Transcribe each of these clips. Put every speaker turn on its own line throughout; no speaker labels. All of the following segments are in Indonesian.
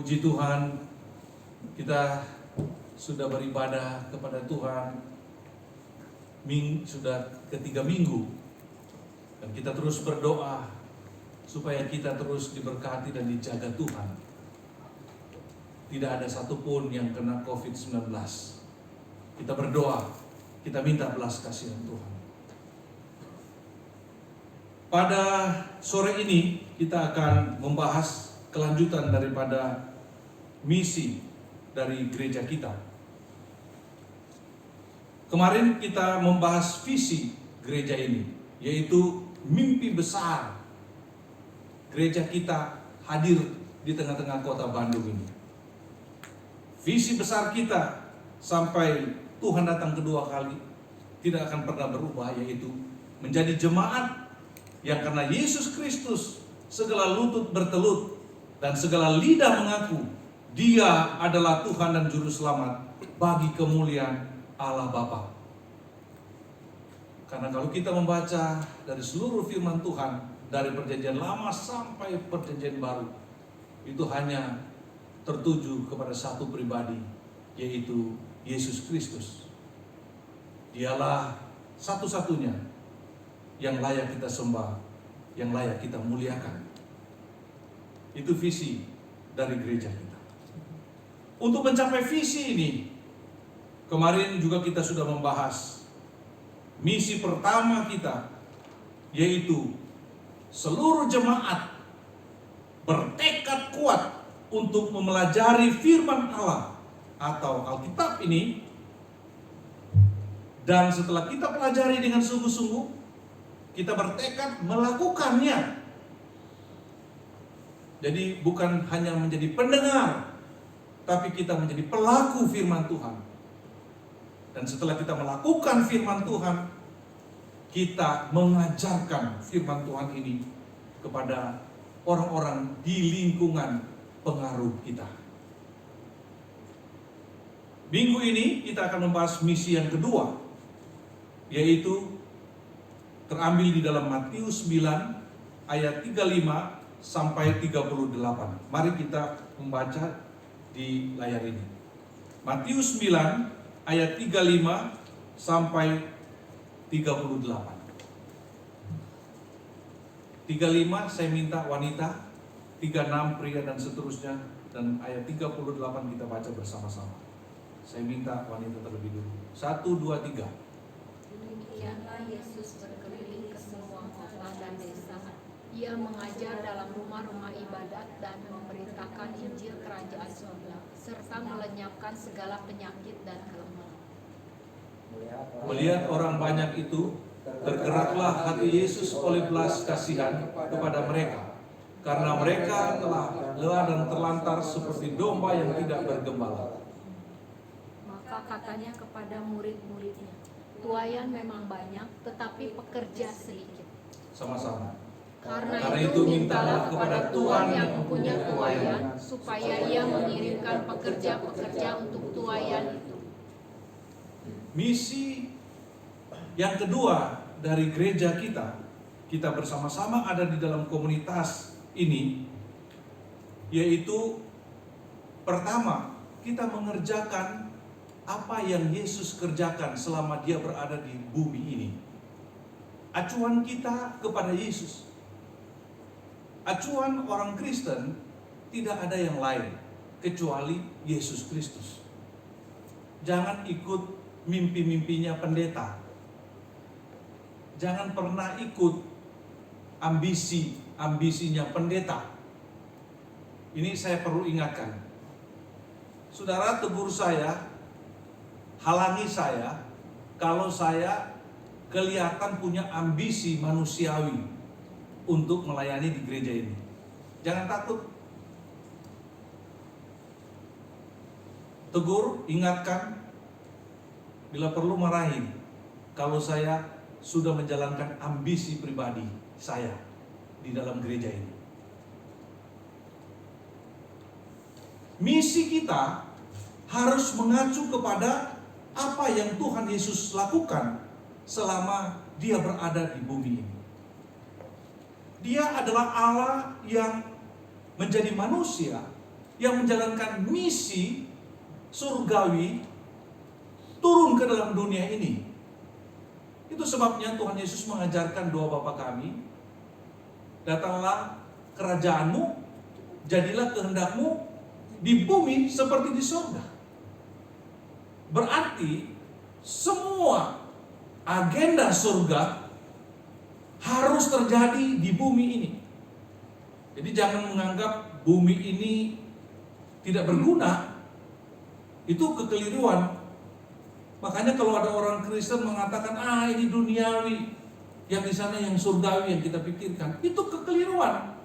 Puji Tuhan, kita sudah beribadah kepada Tuhan sudah ketiga minggu, dan kita terus berdoa supaya kita terus diberkati dan dijaga Tuhan. Tidak ada satupun yang kena COVID-19. Kita berdoa, kita minta belas kasihan Tuhan. Pada sore ini kita akan membahas kelanjutan daripada misi dari gereja kita. Kemarin kita membahas visi gereja ini, yaitu mimpi besar gereja kita hadir di tengah-tengah kota Bandung ini. Visi besar kita sampai Tuhan datang kedua kali tidak akan pernah berubah, yaitu menjadi jemaat yang karena Yesus Kristus segala lutut bertelut dan segala lidah mengaku Dia adalah Tuhan dan Juru Selamat bagi kemuliaan Allah Bapa. Karena kalau kita membaca dari seluruh firman Tuhan, dari perjanjian lama sampai perjanjian baru, itu hanya tertuju kepada satu pribadi, yaitu Yesus Kristus. Dialah satu-satunya yang layak kita sembah, yang layak kita muliakan. Itu visi dari gereja kita. Untuk mencapai visi ini, kemarin juga kita sudah membahas misi pertama kita, yaitu seluruh jemaat bertekad kuat untuk mempelajari firman Allah atau Alkitab ini, dan setelah kita pelajari dengan sungguh-sungguh, kita bertekad melakukannya. Jadi bukan hanya menjadi pendengar, tapi kita menjadi pelaku firman Tuhan. Dan setelah kita melakukan firman Tuhan, kita mengajarkan firman Tuhan ini kepada orang-orang di lingkungan pengaruh kita. Minggu ini kita akan membahas misi yang kedua, yaitu terambil di dalam Matius 9 ayat 35 sampai 38. Mari kita membaca di layar ini. Matius 9 ayat 35 sampai 38. 35 saya minta wanita, 36 pria dan seterusnya, dan ayat 38 kita baca bersama-sama. Saya minta wanita terlebih dulu. 1, 2, 3.
Demikianlah Yesus berkeliling ke semua kota dan desa. Ia mengajar dalam rumah-rumah ibadat dan memberitakan Injil Kerajaan Surga, serta melenyapkan segala penyakit dan kelemahan.
Melihat orang banyak itu, bergeraklah hati Yesus oleh belas kasihan kepada mereka, karena mereka telah lelah dan terlantar seperti domba yang tidak bergembala.
Maka katanya kepada murid-muridnya, tuaian memang banyak, tetapi pekerja sedikit.
Sama-sama.
Karena itu mintalah kepada Tuhan yang mempunyai tuaian, supaya Ia mengirimkan pekerja-pekerja untuk tuaian itu.
Misi yang kedua dari gereja kita bersama-sama ada di dalam komunitas ini, yaitu pertama, kita mengerjakan apa yang Yesus kerjakan selama Dia berada di bumi ini. Acuan kita kepada Yesus. Acuan orang Kristen tidak ada yang lain kecuali Yesus Kristus. Jangan ikut mimpi-mimpinya pendeta. Jangan pernah ikut ambisinya pendeta. Ini saya perlu ingatkan. Saudara, tegur saya, halangi saya kalau saya kelihatan punya ambisi manusiawi untuk melayani di gereja ini. Jangan takut. Tegur, ingatkan, bila perlu marahin kalau saya sudah menjalankan ambisi pribadi saya di dalam gereja ini. Misi kita harus mengacu kepada apa yang Tuhan Yesus lakukan selama Dia berada di bumi ini. Dia adalah Allah yang menjadi manusia yang menjalankan misi surgawi turun ke dalam dunia ini. Itu sebabnya Tuhan Yesus mengajarkan doa Bapa kami, datanglah kerajaanmu, jadilah kehendakmu di bumi seperti di surga. Berarti semua agenda surga harus terjadi di bumi ini. Jadi jangan menganggap bumi ini tidak berguna. Itu kekeliruan. Makanya kalau ada orang Kristen mengatakan, ini duniawi, yang di sana yang surgawi yang kita pikirkan, itu kekeliruan.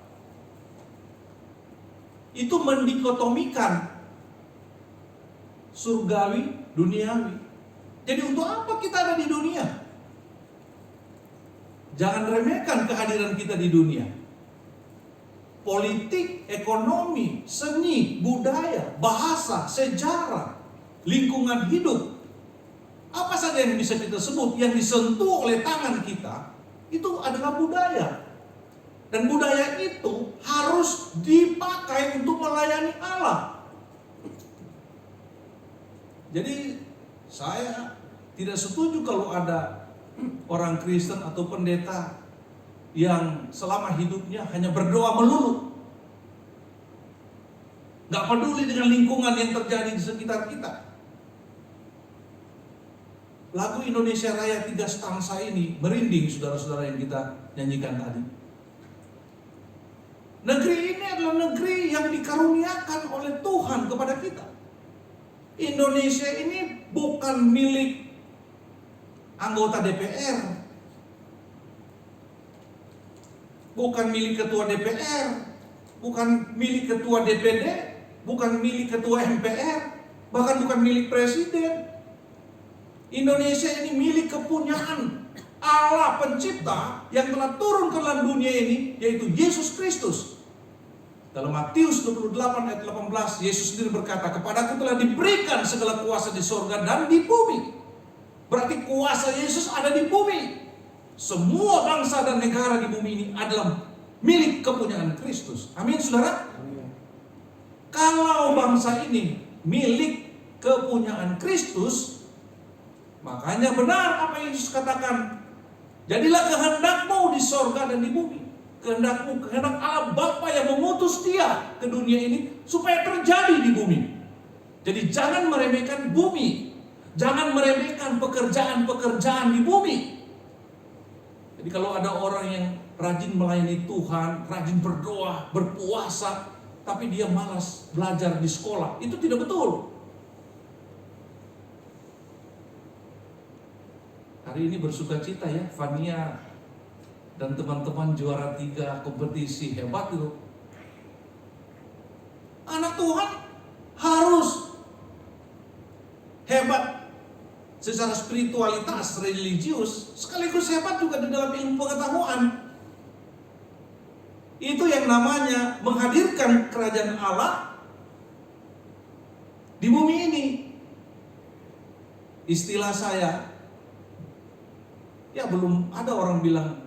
Itu mendikotomikan surgawi, duniawi. Jadi untuk apa kita ada di dunia? Jangan remehkan kehadiran kita di dunia. Politik, ekonomi, seni, budaya, bahasa, sejarah, lingkungan hidup, apa saja yang bisa kita sebut yang disentuh oleh tangan kita, itu adalah budaya. Dan budaya itu harus dipakai untuk melayani Allah. Jadi saya tidak setuju kalau ada orang Kristen atau pendeta yang selama hidupnya hanya berdoa melulu, gak peduli dengan lingkungan yang terjadi di sekitar kita. Lagu Indonesia Raya 3 stansa ini merinding saudara-saudara yang kita nyanyikan tadi. Negeri ini adalah negeri yang dikaruniakan oleh Tuhan kepada kita. Indonesia ini bukan milik anggota DPR, bukan milik ketua DPR, bukan milik ketua DPD, bukan milik ketua MPR, bahkan bukan milik presiden. Indonesia ini milik kepunyaan Allah pencipta yang telah turun ke dalam dunia ini, yaitu Yesus Kristus. Dalam Matius 28 ayat 18, Yesus sendiri berkata, kepadaku telah diberikan segala kuasa di sorga dan di bumi. Berarti kuasa Yesus ada di bumi. Semua bangsa dan negara di bumi ini adalah milik kepunyaan Kristus. Amin, saudara? Kalau bangsa ini milik kepunyaan Kristus, makanya benar apa yang Yesus katakan, jadilah kehendakmu di sorga dan di bumi. Kehendakmu, kehendak Allah Bapa yang mengutus Dia ke dunia ini supaya terjadi di bumi. Jadi jangan meremehkan bumi, jangan meremehkan pekerjaan-pekerjaan di bumi. Jadi kalau ada orang yang rajin melayani Tuhan, rajin berdoa, berpuasa, tapi dia malas belajar di sekolah, itu tidak betul. Hari ini bersuka cita ya, Fania dan teman-teman juara 3 kompetisi, hebat itu. Anak Tuhan harus hebat secara spiritualitas, religius, sekaligus hebat juga di dalam ilmu pengetahuan. Itu yang namanya menghadirkan kerajaan Allah di bumi ini. Istilah saya, ya belum ada orang bilang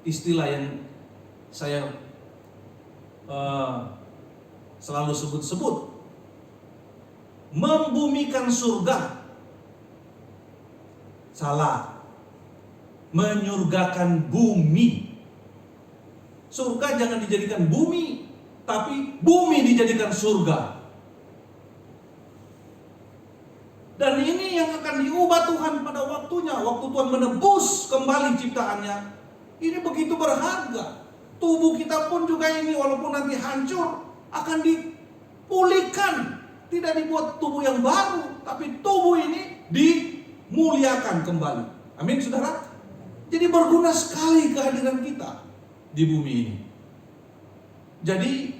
istilah yang saya selalu sebut-sebut, membumikan surga. Salah. Menyurgakan bumi. Surga jangan dijadikan bumi, tapi bumi dijadikan surga. Dan ini yang akan diubah Tuhan pada waktunya, waktu Tuhan menebus kembali ciptaannya. Ini begitu berharga. Tubuh kita pun juga ini walaupun nanti hancur akan dipulihkan. Tidak dibuat tubuh yang baru, tapi tubuh ini dimuliakan kembali. Amin, saudara. Jadi berguna sekali kehadiran kita di bumi ini. Jadi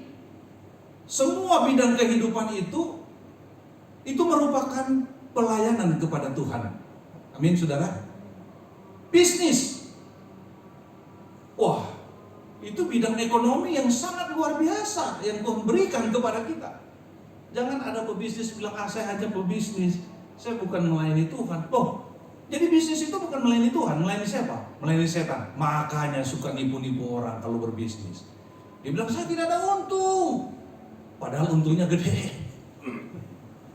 semua bidang kehidupan itu merupakan pelayanan kepada Tuhan. Amin, saudara. Bisnis, wah, itu bidang ekonomi yang sangat luar biasa yang Tuhan berikan kepada kita. Jangan ada pebisnis bilang, saya hanya pebisnis, saya bukan melayani Tuhan. Oh, jadi bisnis itu bukan melayani Tuhan, melayani siapa? Melayani setan. Makanya suka nipu-nipu orang kalau berbisnis. Dia bilang, saya tidak ada untung. padahal untungnya gede.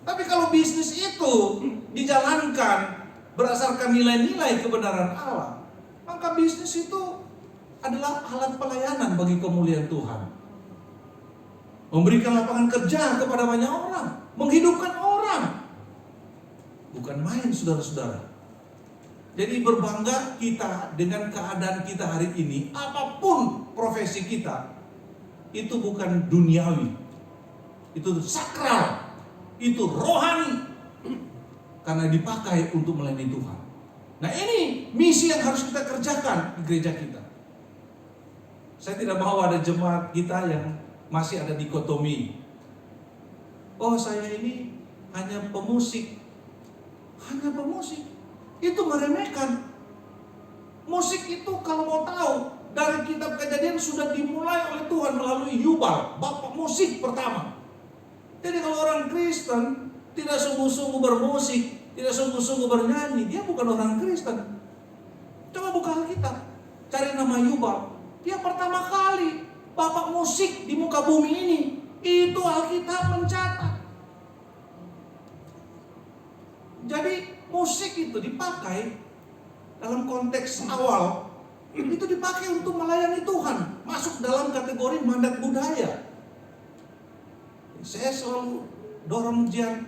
Tapi kalau bisnis itu dijalankan berdasarkan nilai-nilai kebenaran Allah, maka bisnis itu adalah alat pelayanan bagi kemuliaan Tuhan. Memberikan lapangan kerja kepada banyak orang, menghidupkan orang. Bukan main, saudara-saudara. Jadi berbangga kita dengan keadaan kita hari ini, apapun profesi kita, itu bukan duniawi, itu sakral, itu rohani, karena dipakai untuk melayani Tuhan. Nah, ini misi yang harus kita kerjakan di gereja kita. Saya tidak mau ada jemaat kita yang masih ada dikotomi. Oh, saya ini hanya pemusik. Hanya pemusik. Itu meremehkan. Musik itu kalau mau tahu, dari kitab Kejadian sudah dimulai oleh Tuhan melalui Yubal, bapak musik pertama. Jadi kalau orang Kristen tidak sungguh-sungguh bermusik, tidak sungguh-sungguh bernyanyi, dia bukan orang Kristen. Coba buka Alkitab, cari nama Yubal. Dia pertama kali bapak musik di muka bumi ini. Itu Alkitab mencatat. Jadi musik itu dipakai dalam konteks awal, itu dipakai untuk melayani Tuhan, masuk dalam kategori mandat budaya. Saya selalu dorong Jian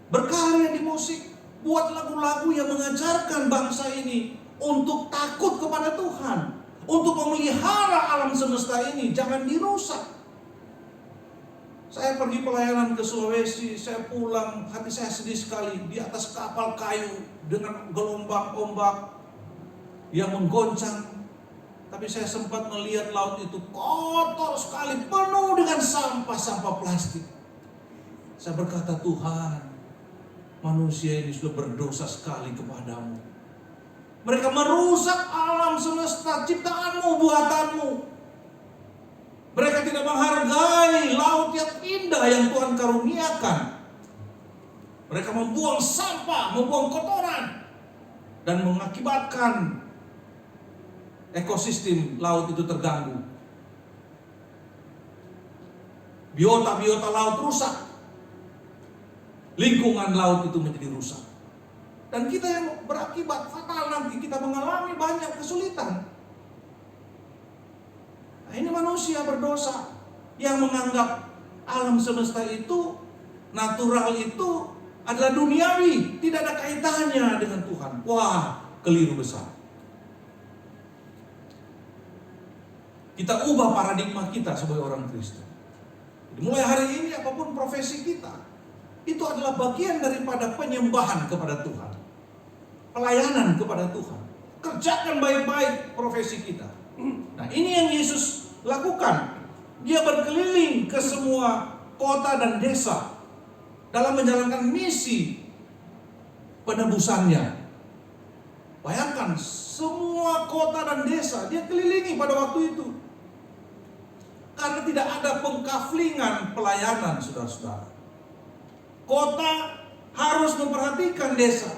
berkarya di musik, buat lagu-lagu yang mengajarkan bangsa ini untuk takut kepada Tuhan, untuk memelihara alam semesta ini, jangan dirusak. Saya pergi pelayanan ke Sulawesi, saya pulang, hati saya sedih sekali. Di atas kapal kayu dengan gelombang ombak yang menggoncang. Tapi saya sempat melihat laut itu kotor sekali, penuh dengan sampah-sampah plastik. Saya berkata, Tuhan, manusia ini sudah berdosa sekali kepadamu. Mereka merusak alam semesta, ciptaanmu, buatanmu. Mereka tidak menghargai laut yang indah yang Tuhan karuniakan. Mereka membuang sampah, membuang kotoran, dan mengakibatkan ekosistem laut itu terganggu. Biota-biota laut rusak. Lingkungan laut itu menjadi rusak. Dan kita yang berakibat fatal nanti, kita mengalami banyak kesulitan. Nah, ini manusia berdosa yang menganggap alam semesta itu, natural itu adalah duniawi, tidak ada kaitannya dengan Tuhan. Wah, keliru besar. Kita ubah paradigma kita sebagai orang Kristen. Jadi mulai hari ini apapun profesi kita, itu adalah bagian daripada penyembahan kepada Tuhan, pelayanan kepada Tuhan. Kerjakan baik-baik profesi kita. Nah, ini yang Yesus lakukan. Dia berkeliling ke semua kota dan desa dalam menjalankan misi penebusannya. Bayangkan, semua kota dan desa dia kelilingi pada waktu itu. Karena tidak ada pengkaflingan pelayanan, saudara-saudara. Kota harus memperhatikan desa.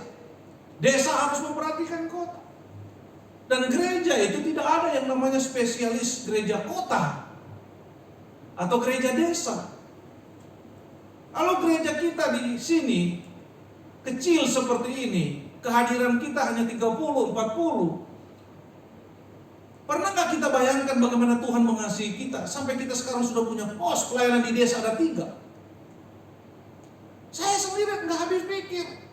Desa harus memperhatikan kota. Dan gereja itu tidak ada yang namanya spesialis gereja kota atau gereja desa. Kalau gereja kita di sini kecil seperti ini, kehadiran kita hanya 30, 40. Pernah nggak kita bayangkan bagaimana Tuhan mengasihi kita sampai kita sekarang sudah punya pos pelayanan di desa ada 3. Saya sendiri nggak habis pikir.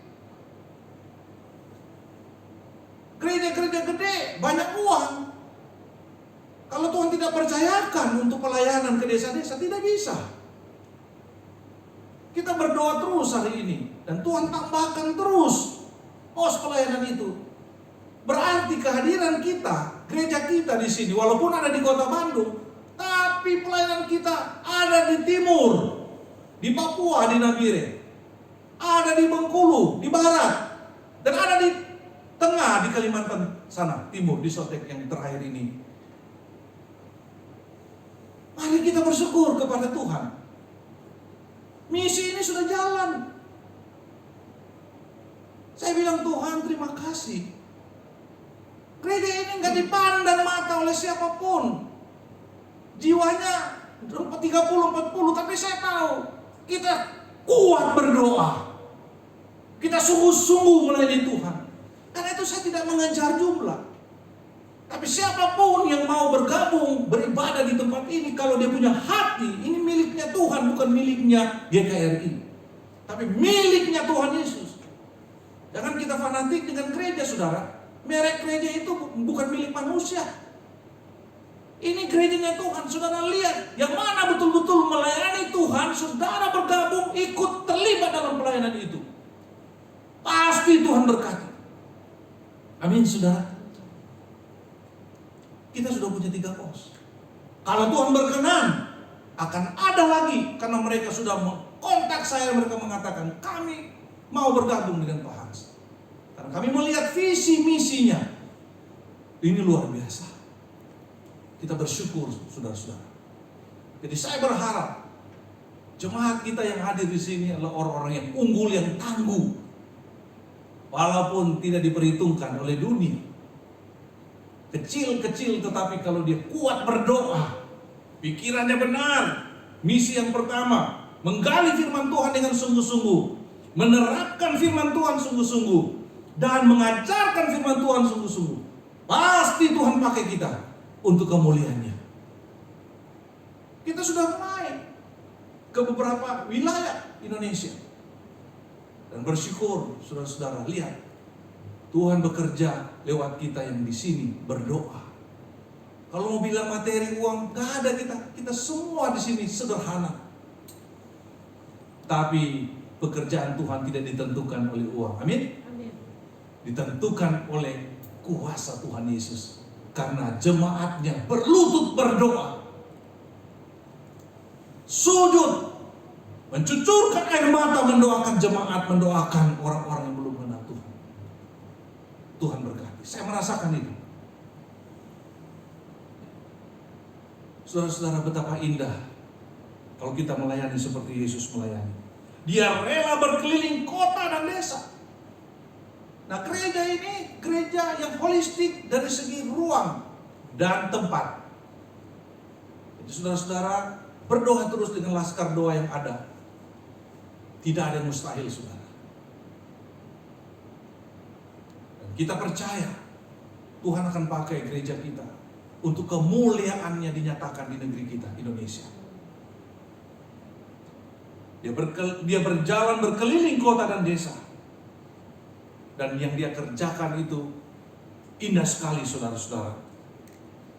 Gereja-gereja gede, banyak uang. Kalau Tuhan tidak percayakan untuk pelayanan ke desa-desa, tidak bisa. Kita berdoa terus hari ini, dan Tuhan tambahkan terus pos pelayanan itu. Berarti kehadiran kita, gereja kita di sini, walaupun ada di kota Bandung, tapi pelayanan kita ada di timur, di Papua, di Nabire, ada di Bengkulu, di barat, dan ada di tengah, di Kalimantan sana, timur, di Sotek yang terakhir ini. Mari kita bersyukur kepada Tuhan. Misi ini sudah jalan. Saya bilang, Tuhan terima kasih. Gereja ini gak dipandang mata oleh siapapun. Jiwanya 30-40, tapi saya tahu kita kuat berdoa. Kita sungguh-sungguh melayani Tuhan. Karena itu saya tidak mengejar jumlah. Tapi siapapun yang mau bergabung, beribadah di tempat ini, kalau dia punya hati, ini miliknya Tuhan, bukan miliknya GKRI. Tapi miliknya Tuhan Yesus. Jangan kita fanatik dengan gereja, saudara. Merek gereja itu bukan milik manusia. Ini gerejanya Tuhan, saudara lihat. Yang mana betul-betul melayani Tuhan, saudara bergabung, ikut terlibat dalam pelayanan itu. Pasti Tuhan berkati. Amin, saudara. Kita sudah punya 3 pos. Kalau Tuhan berkenan, akan ada lagi. Karena mereka sudah kontak saya, mereka mengatakan, kami mau bergabung dengan Pak Hans. Karena kami melihat visi misinya. Ini luar biasa. Kita bersyukur, saudara-saudara. Jadi saya berharap jemaat kita yang hadir di sini adalah orang-orang yang unggul, yang tangguh. Walaupun tidak diperhitungkan oleh dunia. Kecil-kecil, tetapi kalau dia kuat berdoa, pikirannya benar. Misi yang pertama, menggali firman Tuhan dengan sungguh-sungguh, menerapkan firman Tuhan sungguh-sungguh, dan mengajarkan firman Tuhan sungguh-sungguh. Pasti Tuhan pakai kita untuk kemuliaannya. Kita sudah mulai ke beberapa wilayah Indonesia. Dan bersyukur, saudara-saudara, lihat Tuhan bekerja lewat kita yang di sini berdoa. Kalau mau bilang materi uang, gak ada kita semua di sini sederhana. Tapi pekerjaan Tuhan tidak ditentukan oleh uang. Amin. Ditentukan oleh kuasa Tuhan Yesus. Karena jemaatnya berlutut berdoa, sujud, mencucurkan air mata, mendoakan jemaat, mendoakan orang-orang yang belum mengenal Tuhan. Tuhan berkati. Saya merasakan itu. Saudara-saudara, betapa indah kalau kita melayani seperti Yesus melayani. Dia rela berkeliling kota dan desa. Nah, gereja ini gereja yang holistik dari segi ruang dan tempat. Jadi saudara-saudara, berdoa terus dengan laskar doa yang ada. Tidak ada yang mustahil, saudara. Dan kita percaya Tuhan akan pakai gereja kita untuk kemuliaannya dinyatakan di negeri kita, Indonesia. Dia berjalan berkeliling kota dan desa. Dan yang dia kerjakan itu indah sekali, saudara-saudara.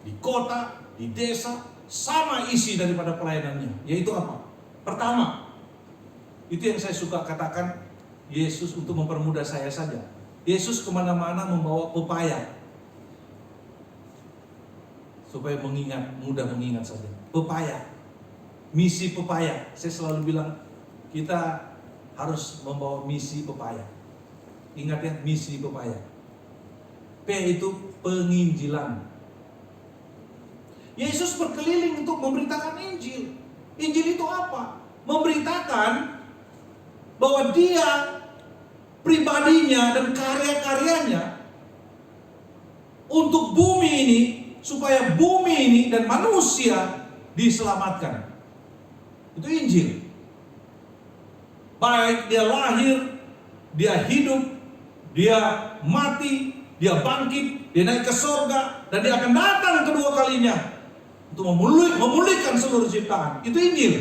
Di kota, di desa, sama isi daripada pelayanannya. Yaitu apa? Pertama, itu yang saya suka katakan, Yesus untuk mempermudah saya saja. Yesus kemana-mana membawa pepaya. Supaya mudah mengingat saja. Pepaya. Misi pepaya. Saya selalu bilang, kita harus membawa misi pepaya. Ingat ya, misi pepaya. P itu penginjilan. Yesus berkeliling untuk memberitakan Injil. Injil itu apa? Memberitakan bahwa dia, pribadinya dan karya-karyanya untuk bumi ini, supaya bumi ini dan manusia diselamatkan. Itu Injil. Baik dia lahir, dia hidup, dia mati, dia bangkit, dia naik ke surga, dan dia akan datang kedua kalinya untuk memulihkan seluruh ciptaan. Itu Injil.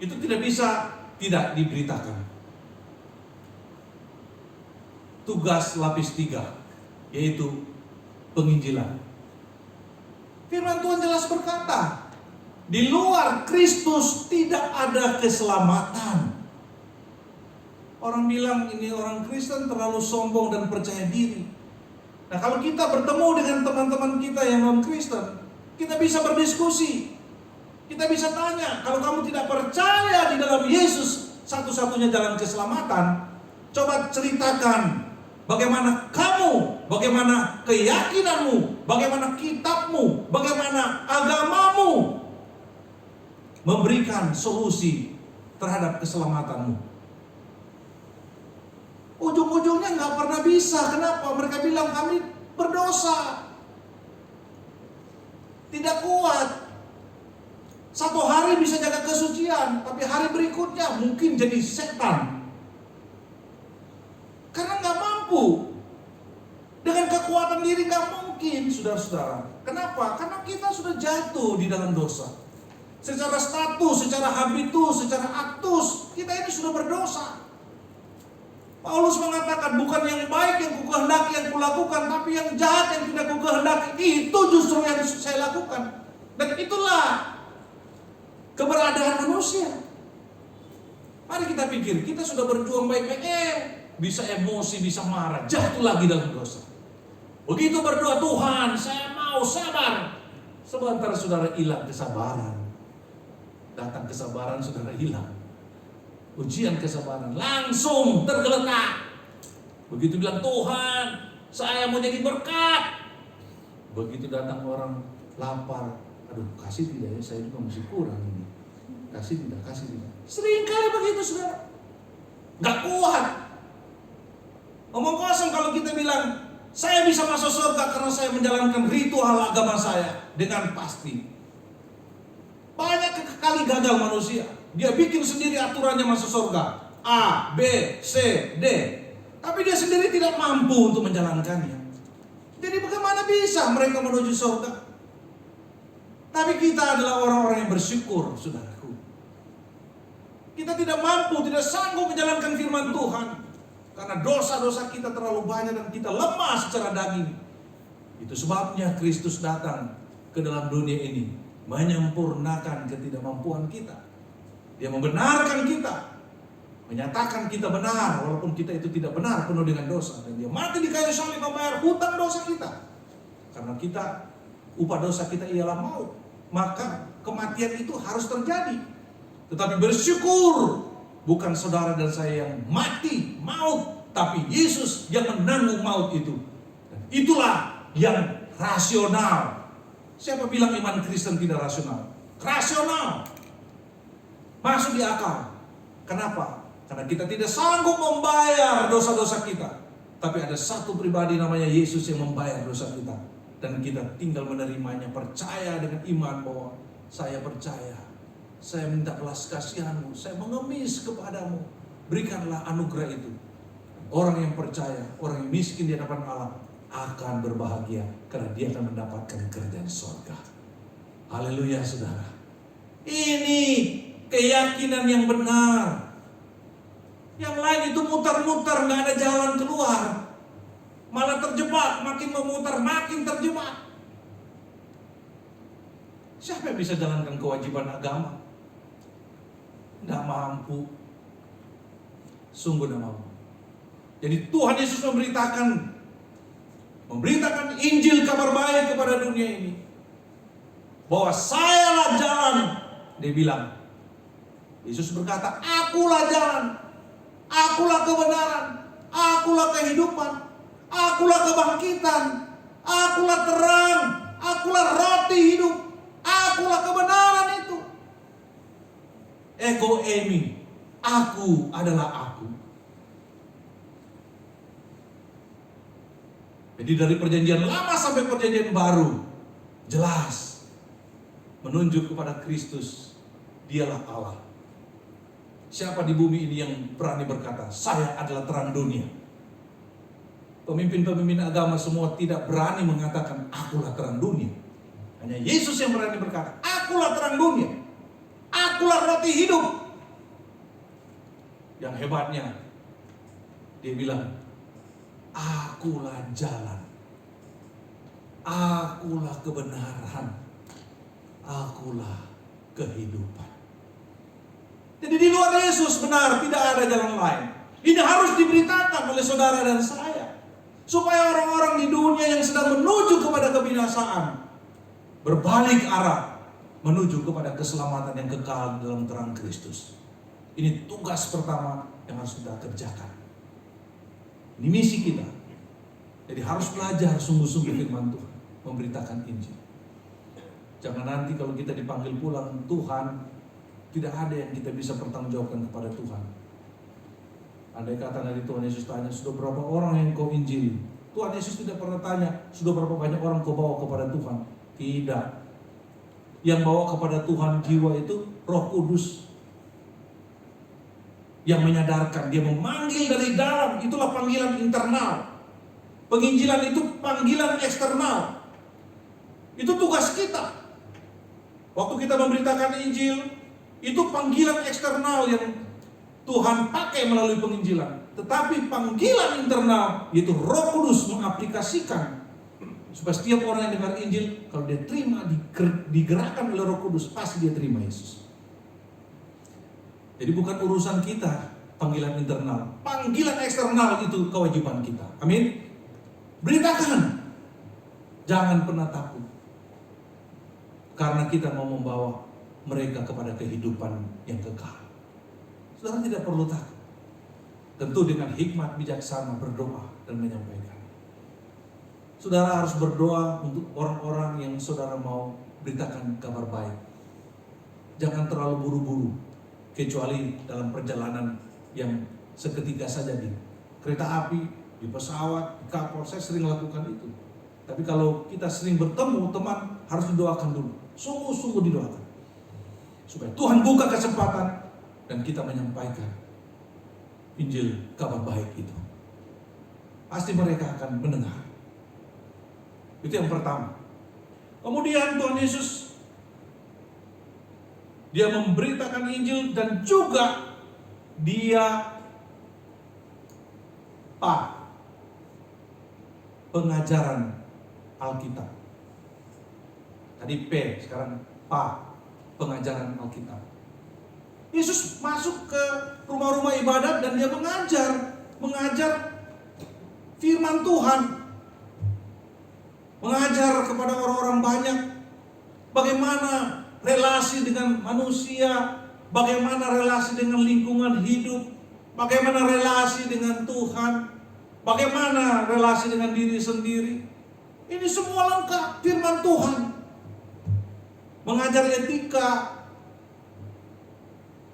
Itu tidak bisa tidak diberitakan. Tugas lapis 3, yaitu penginjilan. Firman Tuhan jelas berkata, di luar Kristus tidak ada keselamatan. Orang bilang ini orang Kristen terlalu sombong dan percaya diri. Nah, kalau kita bertemu dengan teman-teman kita yang non-Kristen, kita bisa berdiskusi. Kita bisa tanya, kalau kamu tidak percaya di dalam Yesus satu-satunya jalan keselamatan, coba ceritakan bagaimana kamu, bagaimana keyakinanmu, bagaimana kitabmu, bagaimana agamamu memberikan solusi terhadap keselamatanmu. Ujung-ujungnya nggak pernah bisa. Kenapa? Mereka bilang kami berdosa, tidak kuat. Satu hari bisa jaga kesucian, tapi hari berikutnya mungkin jadi setan. Karena nggak mampu. Dengan kekuatan diri nggak mungkin, saudara-saudara. Kenapa? Karena kita sudah jatuh di dalam dosa. Secara status, secara habitus, secara aktus, kita ini sudah berdosa. Paulus mengatakan, bukan yang baik yang kukehendaki yang kulakukan, tapi yang jahat yang tidak kukehendaki, itu justru yang saya lakukan. Dan itulah keberadaan manusia. Mari kita pikir, kita sudah berjuang baik-baik, bisa emosi, bisa marah, jatuh lagi dalam dosa. Begitu berdoa, Tuhan saya mau sabar. Sebentar saudara hilang kesabaran. Datang kesabaran saudara hilang. Ujian kesabaran langsung tergeletak. Begitu bilang, Tuhan saya mau jadi berkat. Begitu datang orang lapar, aduh kasih tidak ya, saya juga masih kurang ini. Kasih tidak. Sering kali begitu saudara. Gak kuat. Omong kosong kalau kita bilang, saya bisa masuk surga karena saya menjalankan ritual agama saya dengan pasti. Banyak kali gagal manusia. Dia bikin sendiri aturannya masuk surga. A, B, C, D. Tapi dia sendiri tidak mampu untuk menjalankannya. Jadi bagaimana bisa mereka menuju surga? Tapi kita adalah orang-orang yang bersyukur, saudaraku. Kita tidak mampu, tidak sanggup menjalankan firman Tuhan. Karena dosa-dosa kita terlalu banyak dan kita lemah secara daging. Itu sebabnya Kristus datang ke dalam dunia ini, menyempurnakan ketidakmampuan kita. Dia membenarkan kita, menyatakan kita benar walaupun kita itu tidak benar, penuh dengan dosa. Dan dia mati di kayu salib membayar hutang dosa kita. Karena kita, upah dosa kita ialah maut. Maka kematian itu harus terjadi. Tetapi bersyukur, bukan saudara dan saya yang mati, maut, tapi Yesus yang menanggung maut itu. Dan itulah yang rasional. Siapa bilang iman Kristen tidak rasional? Rasional. Masuk di akal. Kenapa? Karena kita tidak sanggup membayar dosa-dosa kita. Tapi ada satu pribadi namanya Yesus yang membayar dosa kita. Dan kita tinggal menerimanya, percaya dengan iman bahwa saya percaya. Saya minta belas kasihanmu, saya mengemis kepadamu. Berikanlah anugerah itu. Orang yang percaya, orang yang miskin di hadapan Allah akan berbahagia karena dia akan mendapatkan kerjaan surga. Haleluya saudara. Ini keyakinan yang benar. Yang lain itu muter-muter, gak ada jalan keluar. Malah terjebak, makin memutar, makin terjebak. Siapa yang bisa jalankan kewajiban agama? Tidak mampu. Sungguh tidak mampu. Jadi Tuhan Yesus memberitakan Injil kabar baik kepada dunia ini. Bahwa sayalah jalan. Dia bilang. Yesus berkata, akulah jalan. Akulah kebenaran. Akulah kehidupan. Akulah kebangkitan. Akulah terang. Akulah roti hidup. Akulah kebenaran itu. Ego eimi. Aku adalah aku. Jadi dari perjanjian lama sampai perjanjian baru, jelas menunjuk kepada Kristus. Dialah Allah. Siapa di bumi ini yang berani berkata, saya adalah terang dunia? Pemimpin-pemimpin agama semua tidak berani mengatakan, akulah terang dunia. Hanya Yesus yang berani berkata, akulah terang dunia. Akulah roti hidup. Yang hebatnya, dia bilang, akulah jalan. Akulah kebenaran. Akulah kehidupan. Jadi di luar Yesus benar tidak ada jalan lain. Ini harus diberitakan oleh saudara dan saya. Supaya orang-orang di dunia yang sedang menuju kepada kebinasaan berbalik arah menuju kepada keselamatan yang kekal dalam terang Kristus. Ini tugas pertama yang harus kita kerjakan. Ini misi kita. Jadi harus belajar sungguh-sungguh firman Tuhan, memberitakan Injil. Jangan nanti kalau kita dipanggil pulang Tuhan, tidak ada yang kita bisa pertanggungjawabkan kepada Tuhan. Andai kata dari Tuhan Yesus tanya, sudah berapa orang yang kau injili? Tuhan Yesus tidak pernah tanya, sudah berapa banyak orang kau bawa kepada Tuhan? Tidak. yang bawa kepada Tuhan jiwa itu Roh Kudus. Yang menyadarkan, dia memanggil dari dalam, itulah panggilan internal. Penginjilan itu panggilan eksternal. Itu tugas kita. Waktu kita memberitakan Injil, itu panggilan eksternal yang Tuhan pakai melalui penginjilan. Tetapi panggilan internal, yaitu Roh Kudus mengaplikasikan supaya setiap orang yang dengar Injil, kalau dia terima, digerakkan oleh Roh Kudus, pasti dia terima Yesus. Jadi bukan urusan kita panggilan internal, panggilan eksternal itu kewajiban kita. Amin. Beritakan, jangan pernah takut, karena kita mau membawa mereka kepada kehidupan yang kekal. Saudara tidak perlu takut. Tentu dengan hikmat bijaksana berdoa dan menyampaikan. Saudara harus berdoa untuk orang-orang yang saudara mau beritakan kabar baik. Jangan terlalu buru-buru, kecuali dalam perjalanan yang seketika saja di kereta api, di pesawat, di kapal. Saya sering lakukan itu. Tapi kalau kita sering bertemu teman, harus didoakan dulu. Sungguh-sungguh didoakan. Supaya Tuhan buka kesempatan dan kita menyampaikan Injil kabar baik itu. Pasti mereka akan mendengar. Itu yang pertama. Kemudian Tuhan Yesus, dia memberitakan Injil dan juga dia pengajaran Alkitab. Tadi P, sekarang pengajaran Alkitab. Yesus masuk ke rumah-rumah ibadat dan dia mengajar firman Tuhan. Mengajar kepada orang-orang banyak bagaimana relasi dengan manusia, bagaimana relasi dengan lingkungan hidup, bagaimana relasi dengan Tuhan, bagaimana relasi dengan diri sendiri. Ini semua lengkap firman Tuhan. Mengajar etika,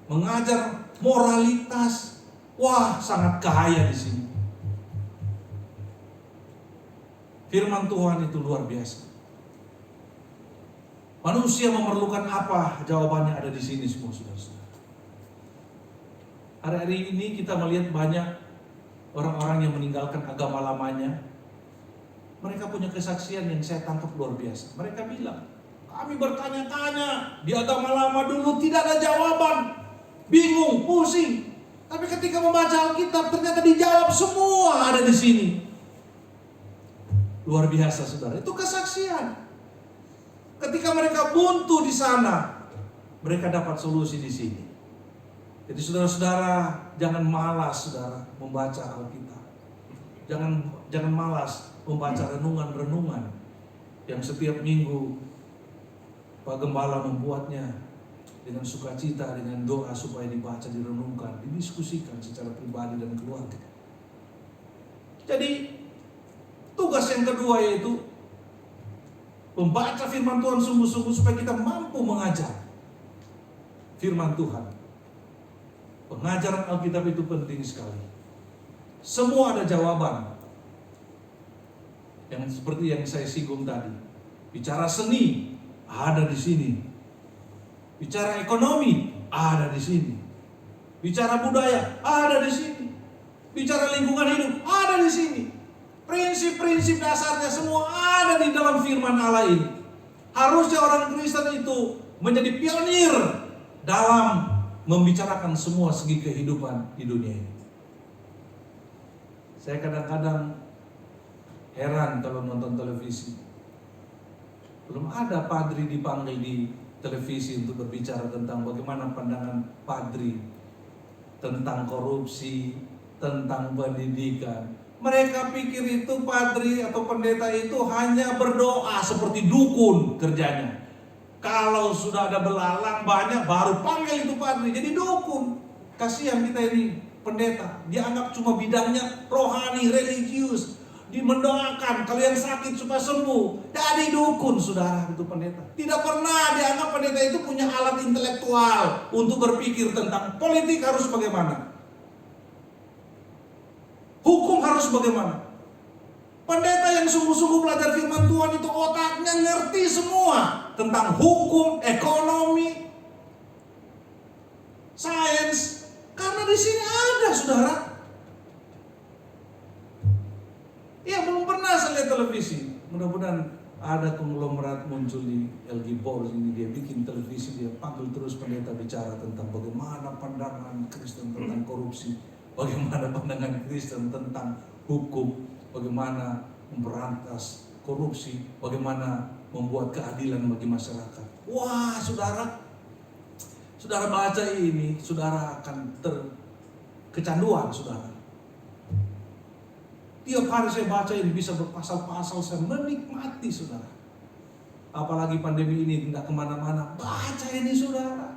mengajar moralitas. Wah, sangat kaya di sini. Firman Tuhan itu luar biasa. Manusia memerlukan apa? Jawabannya ada di sini semua, saudara-saudara. Hari-hari ini kita melihat banyak orang-orang yang meninggalkan agama lamanya. Mereka punya kesaksian yang saya tangkap luar biasa. Mereka bilang, kami bertanya-tanya di agama lama dulu tidak ada jawaban. Bingung, pusing. Tapi ketika membaca Alkitab ternyata dijawab, semua ada di sini. Luar biasa, saudara. Itu kesaksian. Ketika mereka buntu di sana, mereka dapat solusi di sini. Jadi saudara-saudara, jangan malas saudara membaca Alkitab. Jangan malas membaca renungan-renungan yang setiap minggu Pak Gembala membuatnya dengan sukacita, dengan doa supaya dibaca, direnungkan, didiskusikan secara pribadi dan keluarga. Jadi tugas yang kedua yaitu membaca firman Tuhan sungguh-sungguh supaya kita mampu mengajar firman Tuhan. Pengajaran Alkitab itu penting sekali. Semua ada jawaban. Yang seperti yang saya singgung tadi. Bicara seni ada di sini. Bicara ekonomi ada di sini. Bicara budaya ada di sini. Bicara lingkungan hidup ada di sini. Prinsip-prinsip dasarnya semua ada di dalam firman Allah ini. Harusnya orang Kristen itu menjadi pionir dalam membicarakan semua segi kehidupan di dunia ini. Saya kadang-kadang heran kalau nonton televisi. Belum ada padri dipanggil di televisi untuk berbicara tentang bagaimana pandangan padri tentang korupsi, tentang pendidikan. Mereka pikir itu padri atau pendeta itu hanya berdoa seperti dukun kerjanya. Kalau sudah ada belalang banyak baru panggil itu padri, jadi dukun. Kasihan kita ini pendeta, dianggap cuma bidangnya rohani, religius. Mendoakan kalau yang sakit supaya sembuh. Jadi dukun saudara itu pendeta. Tidak pernah dianggap pendeta itu punya alat intelektual untuk berpikir tentang politik harus bagaimana, hukum harus bagaimana. Pendeta yang sungguh-sungguh belajar firman Tuhan itu otaknya ngerti semua tentang hukum, ekonomi, sains. Karena di sini ada, saudara. Ya, belum pernah saya lihat televisi. Mudah-mudahan ada konglomerat muncul di LG Board ini, dia bikin televisi, dia panggil terus pendeta bicara tentang bagaimana pandangan Kristen tentang korupsi, bagaimana pandangan Kristen tentang hukum, bagaimana memberantas korupsi, bagaimana membuat keadilan bagi masyarakat. Wah, saudara baca ini, saudara akan kecanduan, saudara. Tiap hari saya baca ini bisa berpasal-pasal, saya menikmati, saudara. Apalagi pandemi ini tidak kemana-mana, baca ini, saudara.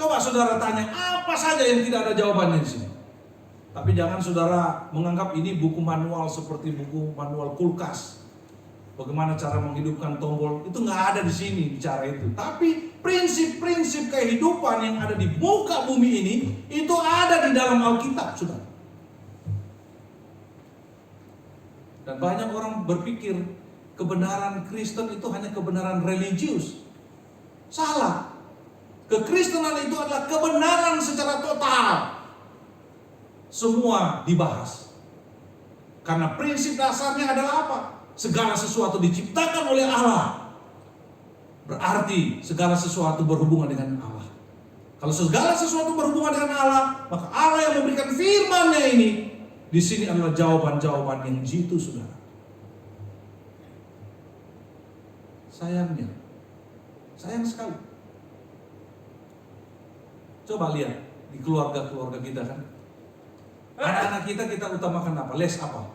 Coba saudara tanya, apa saja yang tidak ada jawabannya di sini. Tapi jangan saudara menganggap ini buku manual seperti buku manual kulkas. Bagaimana cara menghidupkan tombol, itu nggak ada di sini bicara itu. Tapi prinsip-prinsip kehidupan yang ada di muka bumi ini, itu ada di dalam Alkitab, saudara. Dan banyak orang berpikir kebenaran Kristen itu hanya kebenaran religius. Salah. Kekristenan itu adalah kebenaran secara total. Semua dibahas. Karena prinsip dasarnya adalah apa? Segala sesuatu diciptakan oleh Allah. Berarti segala sesuatu berhubungan dengan Allah. Kalau segala sesuatu berhubungan dengan Allah, maka Allah yang memberikan firman-Nya ini, di sini adalah jawaban-jawaban yang jitu, saudara. Sayangnya, sayang sekali. Coba lihat di keluarga-keluarga kita kan. Anak-anak kita utamakan apa? Les apa?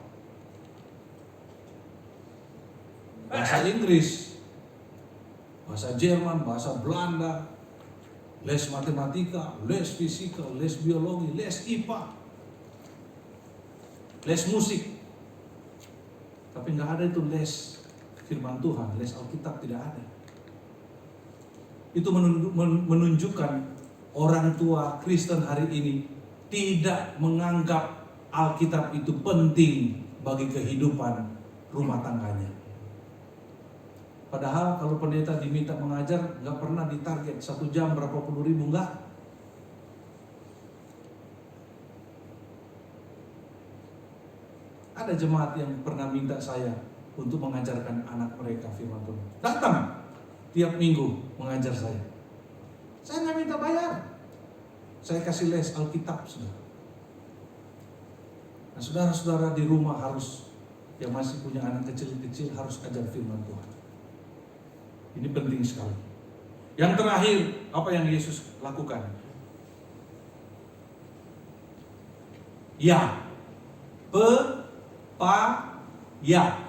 Bahasa Inggris, bahasa Jerman, bahasa Belanda, les matematika, les fisika, les biologi, les IPA, les musik. Tapi nggak ada itu les firman Tuhan, les Alkitab, tidak ada. Itu menunjukkan orang tua Kristen hari ini tidak menganggap Alkitab itu penting bagi kehidupan rumah tangganya. Padahal kalau pendeta diminta mengajar, nggak pernah ditarget 1 jam berapa puluh ribu, enggak. Ada jemaat yang pernah minta saya untuk mengajarkan anak mereka firman Tuhan. Datang tiap minggu mengajar saya. Saya nggak minta bayar. Saya kasih les Alkitab, saudara. Nah, saudara-saudara di rumah harus, yang masih punya anak kecil-kecil, harus ajar firman Tuhan. Ini penting sekali. Yang terakhir, apa yang Yesus lakukan? Ya.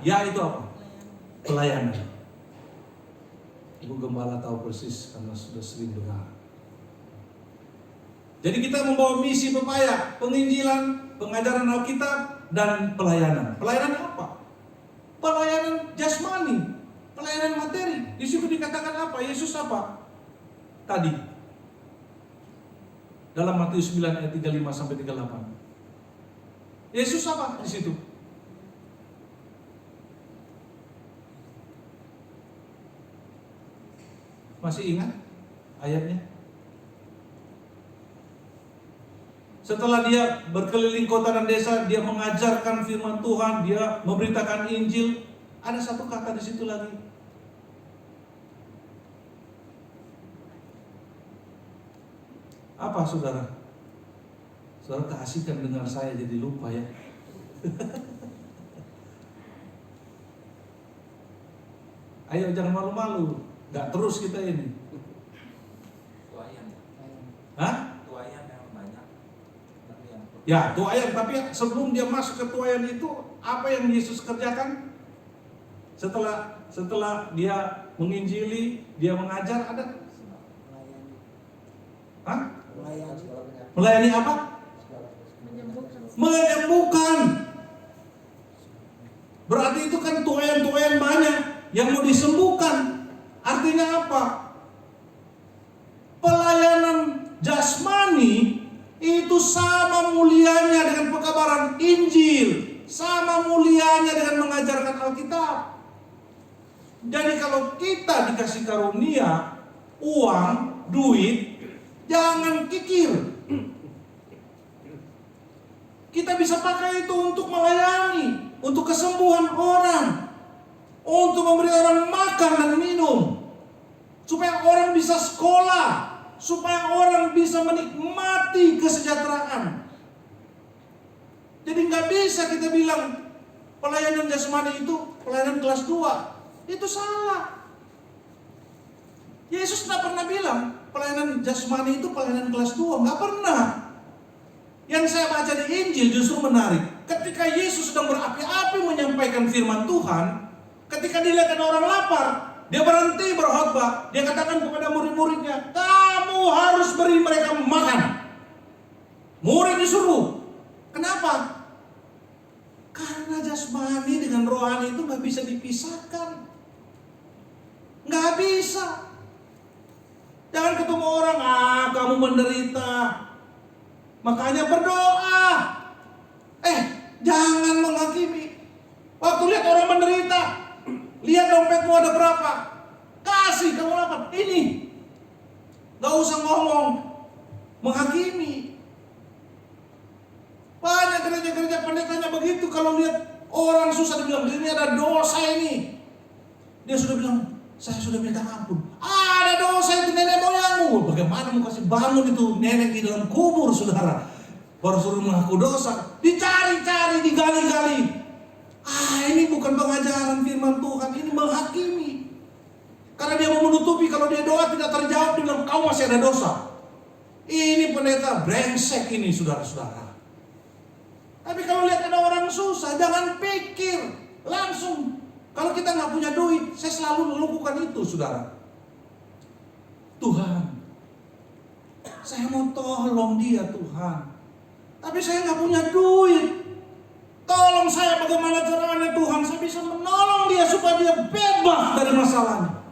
Ya itu apa? Pelayanan. Ibu Gembala tahu persis karena sudah sering dengar. Jadi kita membawa misi Pepaya, penginjilan, pengajaran Alkitab, dan pelayanan. Pelayanan apa? Pelayanan jasmani, pelayanan materi. Di situ dikatakan apa? Yesus apa? Tadi. Dalam Matius 9 ayat 35 sampai 38. Yesus apa di situ? Masih ingat ayatnya? Setelah dia berkeliling kota dan desa, dia mengajarkan firman Tuhan, dia memberitakan Injil. Ada satu kata di situ lagi. Apa, saudara? Saudara keasikan dengar saya jadi lupa ya. Ayo jangan malu-malu, nggak terus kita ini.
Tuayan.
Hah?
Tuayan yang banyak.
Ya, tuayan. Tapi sebelum dia masuk ke tuayan itu, apa yang Yesus kerjakan? Setelah dia menginjili, dia mengajar, ada? Hah? Melayani apa? Menyembuhkan. Berarti itu kan tuayan-tuayan banyak yang mau disembuhkan. Artinya apa? Pelayanan jasmani itu sama mulianya dengan pekabaran Injil, sama mulianya dengan mengajarkan Alkitab. Jadi kalau kita dikasih karunia uang, duit, jangan kikir. Kita bisa pakai itu untuk melayani, untuk kesembuhan orang, untuk memberi orang makan dan minum, supaya orang bisa sekolah, supaya orang bisa menikmati kesejahteraan. Jadi nggak bisa kita bilang pelayanan jasmani itu pelayanan kelas 2. Itu salah. Yesus tidak pernah bilang pelayanan jasmani itu pelayanan kelas 2. Nggak pernah. Yang saya baca di Injil justru menarik. Ketika Yesus sedang berapi-api menyampaikan firman Tuhan, ketika dilihat ada orang lapar, dia berhenti berkhotbah. Dia katakan kepada murid-muridnya, kamu harus beri mereka makan. Murid disuruh. Kenapa? Karena jasmani dengan rohani itu gak bisa dipisahkan. Gak bisa. Jangan ketemu orang, kamu menderita, makanya berdoa. Jangan menghakimi. Waktu lihat orang menderita, lihat dompetmu ada berapa, kasih, kamu dapat ini. Gak usah ngomong menghakimi. Banyak gereja-gereja pendetanya begitu. Kalau lihat orang susah, dia bilang ini ada dosa ini. Dia sudah bilang, saya sudah minta ampun. Ada dosa itu nenek moyangmu. Bagaimana mau kasih bangun itu nenek di dalam kubur, saudara? Baru suruh mengaku dosa. Dicari-cari, digali-gali. Ini bukan pengajaran firman Tuhan, ini menghakimi. Karena dia mau menutupi kalau dia doa tidak terjawab, dia bilang kau masih ada dosa. Ini pendeta brengsek ini, saudara-saudara. Tapi kalau lihat ada orang susah, jangan pikir langsung. Kalau kita nggak punya duit, saya selalu melakukan itu, saudara. Tuhan, saya mau tolong dia, Tuhan. Tapi saya nggak punya duit. Tolong saya bagaimana caranya, Tuhan. Saya bisa menolong dia supaya dia bebas dari masalahnya.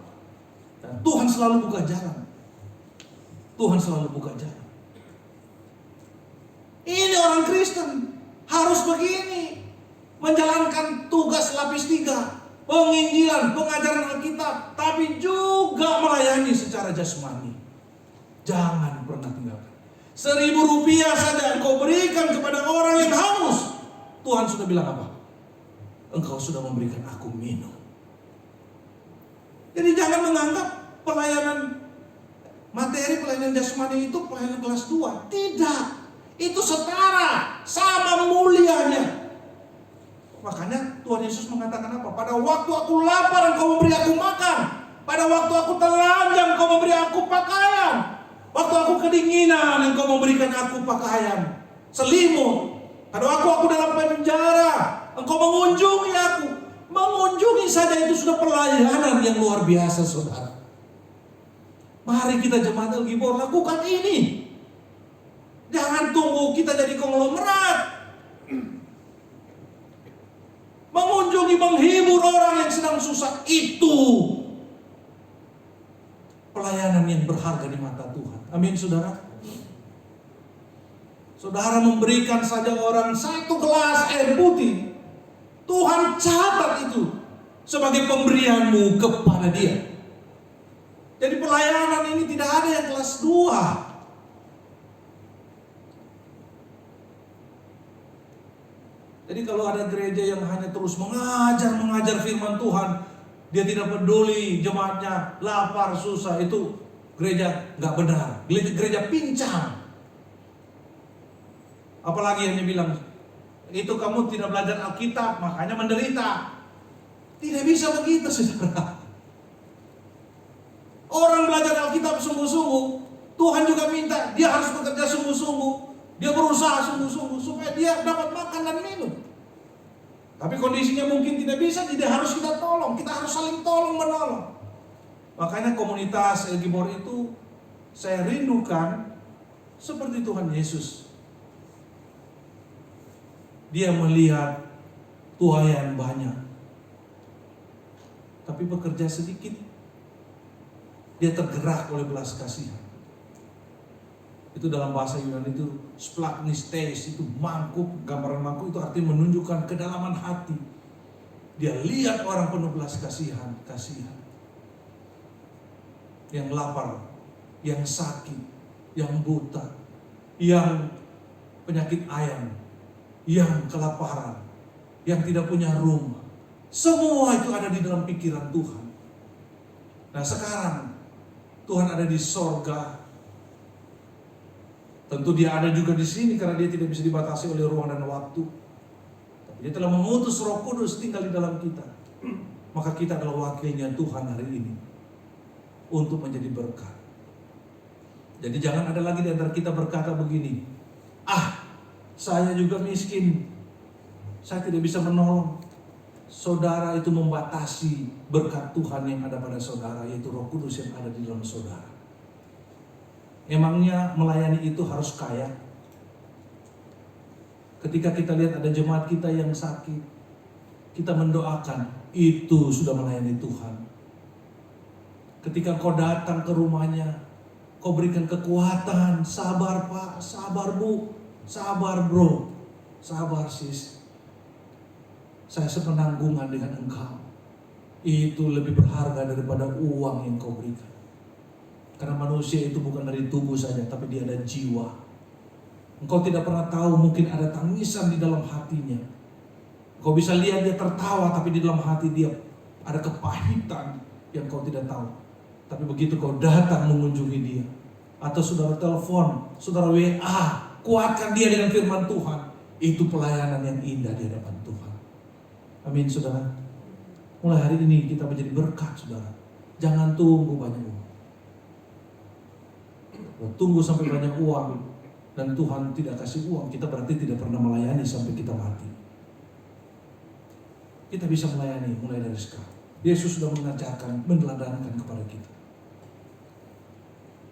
Dan Tuhan selalu buka jalan. Tuhan selalu buka jalan. Ini orang Kristen harus begini, menjalankan tugas lapis 3, penginjilan, pengajaran Alkitab, tapi juga melayani secara jasmani. Jangan pernah tinggalkan. 1.000 rupiah saja engkau berikan kepada orang yang haus. Tuhan sudah bilang apa? Engkau sudah memberikan aku minum. Jadi jangan menganggap pelayanan materi, pelayanan jasmani itu pelayanan kelas 2. Tidak. Itu setara, sama mulianya. Makanya Tuhan Yesus mengatakan apa? Pada waktu aku lapar engkau memberi aku makan. Pada waktu aku telanjang engkau memberi aku pakaian. Waktu aku kedinginan engkau memberikan aku pakaian, selimut. Pada waktu aku dalam penjara engkau mengunjungi aku. Mengunjungi saja itu sudah pelayanan yang luar biasa, saudara. Mari kita jemaat Al-Gibor lakukan ini. Jangan tunggu kita jadi konglomerat. Mengunjungi, menghibur orang yang sedang susah, itu pelayanan yang berharga di mata Tuhan. Amin, saudara. Saudara memberikan saja orang 1 gelas air putih, Tuhan catat itu sebagai pemberianmu kepada dia. Jadi pelayanan ini tidak ada yang kelas 2. Jadi kalau ada gereja yang hanya terus mengajar firman Tuhan, dia tidak peduli jemaatnya lapar, susah, itu gereja nggak benar, gereja pincang. Apalagi hanya bilang, itu kamu tidak belajar Alkitab, makanya menderita. Tidak bisa begitu, saudara. Orang belajar Alkitab sungguh-sungguh, Tuhan juga minta dia harus bekerja sungguh-sungguh. Dia berusaha sungguh-sungguh supaya dia dapat makan dan minum. Tapi kondisinya mungkin tidak bisa, jadi harus kita tolong. Kita harus saling tolong-menolong. Makanya komunitas El-Gibor itu saya rindukan seperti Tuhan Yesus. Dia melihat tuaian banyak, tapi bekerja sedikit. Dia tergerak oleh belas kasihan. Itu dalam bahasa Yunani itu splagnistes, itu mangkuk, gambaran mangkuk itu artinya menunjukkan kedalaman hati. Dia lihat orang penuh belas kasihan. Yang lapar, yang sakit, yang buta, yang penyakit ayam, yang kelaparan, yang tidak punya rumah. Semua itu ada di dalam pikiran Tuhan. Nah sekarang Tuhan ada di sorga. Tentu dia ada juga di sini karena dia tidak bisa dibatasi oleh ruang dan waktu. Tapi dia telah mengutus Roh Kudus tinggal di dalam kita. Maka kita adalah wakilnya Tuhan hari ini untuk menjadi berkat. Jadi jangan ada lagi di antara kita berkata begini, saya juga miskin, saya tidak bisa menolong. Saudara itu membatasi berkat Tuhan yang ada pada saudara, yaitu Roh Kudus yang ada di dalam saudara. Emangnya melayani itu harus kaya? Ketika kita lihat ada jemaat kita yang sakit, kita mendoakan, itu sudah melayani Tuhan. Ketika kau datang ke rumahnya, kau berikan kekuatan, sabar Pak, sabar Bu, sabar Bro, sabar Sis. Saya sepenanggungan dengan engkau. Itu lebih berharga daripada uang yang kau berikan. Karena manusia itu bukan dari tubuh saja, tapi dia ada jiwa. Engkau tidak pernah tahu, mungkin ada tangisan di dalam hatinya. Engkau bisa lihat dia tertawa, tapi di dalam hati dia ada kepahitan yang kau tidak tahu. Tapi begitu kau datang mengunjungi dia, atau saudara telepon, saudara WA, kuatkan dia dengan firman Tuhan. Itu pelayanan yang indah di hadapan Tuhan. Amin saudara. Mulai hari ini kita menjadi berkat saudara. Jangan tunggu banyak uang. Tunggu sampai banyak uang dan Tuhan tidak kasih uang, kita berarti tidak pernah melayani sampai kita mati. Kita bisa melayani mulai dari sekarang. Yesus sudah mengajarkan, meneladangkan kepada kita.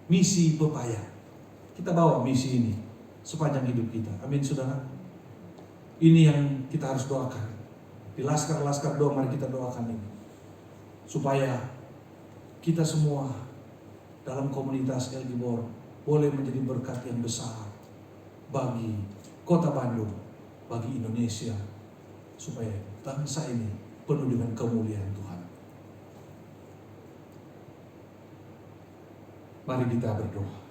Misi pepaya. Kita bawa misi ini sepanjang hidup kita. Amin saudara. Ini yang kita harus doakan. Di laskar-laskar doa mari kita doakan ini. Supaya kita semua dalam komunitas El Gibor boleh menjadi berkat yang besar bagi Kota Bandung, bagi Indonesia, supaya bangsa ini penuh dengan kemuliaan Tuhan. Mari kita berdoa.